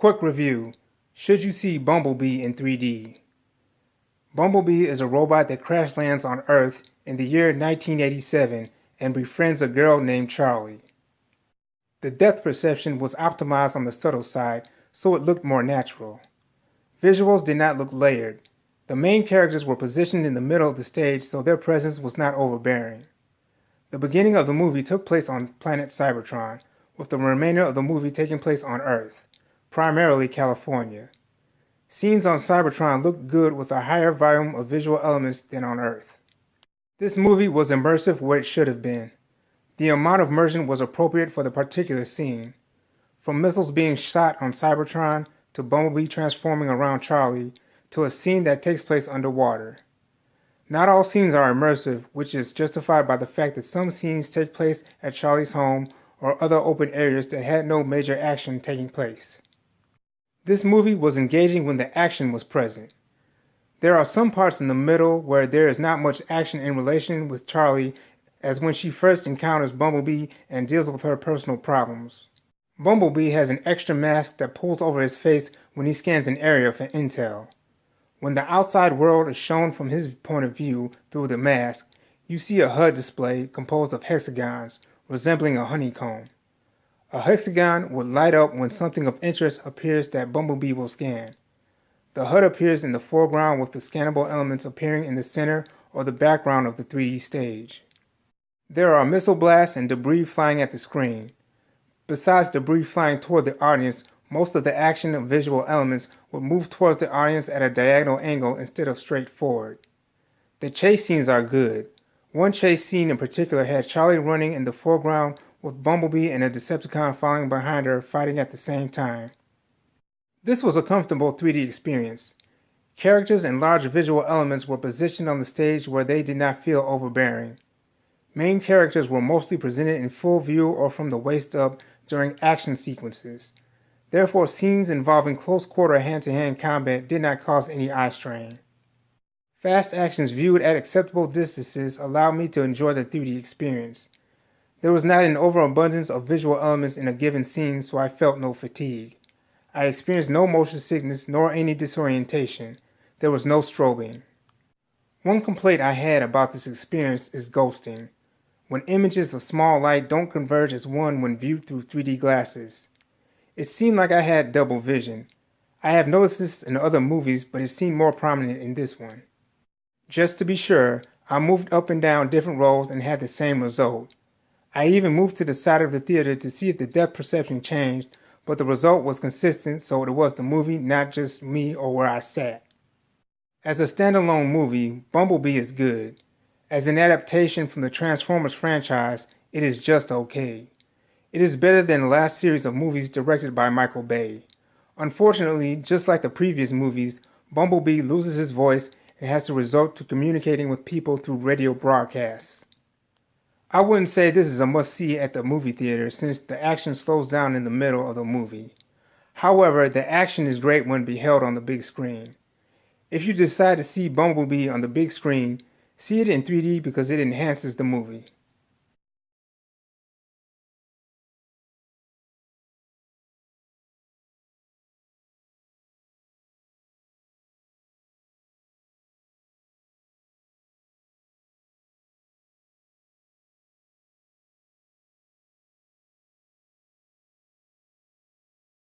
Quick review. Should you see Bumblebee in 3D? Bumblebee is a robot that crash lands on Earth in the year 1987 and befriends a girl named Charlie. The depth perception was optimized on the subtle side, so it looked more natural. Visuals did not look layered. The main characters were positioned in the middle of the stage, so their presence was not overbearing. The beginning of the movie took place on planet Cybertron, with the remainder of the movie taking place on Earth, primarily California. Scenes on Cybertron looked good with a higher volume of visual elements than on Earth. This movie was immersive where it should have been. The amount of immersion was appropriate for the particular scene. From missiles being shot on Cybertron, to Bumblebee transforming around Charlie, to a scene that takes place underwater. Not all scenes are immersive, which is justified by the fact that some scenes take place at Charlie's home or other open areas that had no major action taking place. This movie was engaging when the action was present. There are some parts in the middle where there is not much action in relation with Charlie, as when she first encounters Bumblebee and deals with her personal problems. Bumblebee has an extra mask that pulls over his face when he scans an area for intel. When the outside world is shown from his point of view through the mask, you see a HUD display composed of hexagons, resembling a honeycomb. A hexagon would light up when something of interest appears that Bumblebee will scan. The HUD appears in the foreground with the scannable elements appearing in the center or the background of the 3D stage. There are missile blasts and debris flying at the screen. Besides debris flying toward the audience, most of the action and visual elements would move towards the audience at a diagonal angle instead of straight forward. The chase scenes are good. One chase scene in particular had Charlie running in the foreground with Bumblebee and a Decepticon following behind her fighting at the same time. This was a comfortable 3D experience. Characters and large visual elements were positioned on the stage where they did not feel overbearing. Main characters were mostly presented in full view or from the waist up during action sequences. Therefore, scenes involving close-quarter hand-to-hand combat did not cause any eye strain. Fast actions viewed at acceptable distances allowed me to enjoy the 3D experience. There was not an overabundance of visual elements in a given scene, so I felt no fatigue. I experienced no motion sickness nor any disorientation. There was no strobing. One complaint I had about this experience is ghosting, when images of small light don't converge as one when viewed through 3D glasses. It seemed like I had double vision. I have noticed this in other movies, but it seemed more prominent in this one. Just to be sure, I moved up and down different rows and had the same result. I even moved to the side of the theater to see if the depth perception changed, but the result was consistent, so it was the movie, not just me or where I sat. As a standalone movie, Bumblebee is good. As an adaptation from the Transformers franchise, it is just okay. It is better than the last series of movies directed by Michael Bay. Unfortunately, just like the previous movies, Bumblebee loses his voice and has to resort to communicating with people through radio broadcasts. I wouldn't say this is a must-see at the movie theater since the action slows down in the middle of the movie. However, the action is great when beheld on the big screen. If you decide to see Bumblebee on the big screen, see it in 3D because it enhances the movie.